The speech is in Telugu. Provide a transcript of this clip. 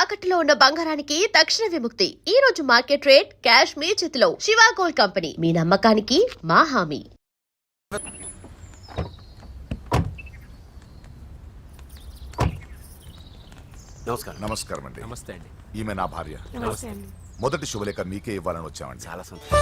తాకట్టులో ఉన్న బంగారానికి తక్షణ విముక్తి. ఈ రోజు మార్కెట్ రేట్ క్యాష్ మీ చేతిలో. శివ గోల్డ్ కంపెనీ, మీ నమ్మకానికి మా హామీ. నమస్కారం. నమస్కారం అండి. నమస్తే అండి. ఈమె నా భార్య. నమస్తే అండి. మొదటి శుభలేఖ మీకే ఇవ్వాలని వచ్చామండి. చాలా సంతోషం.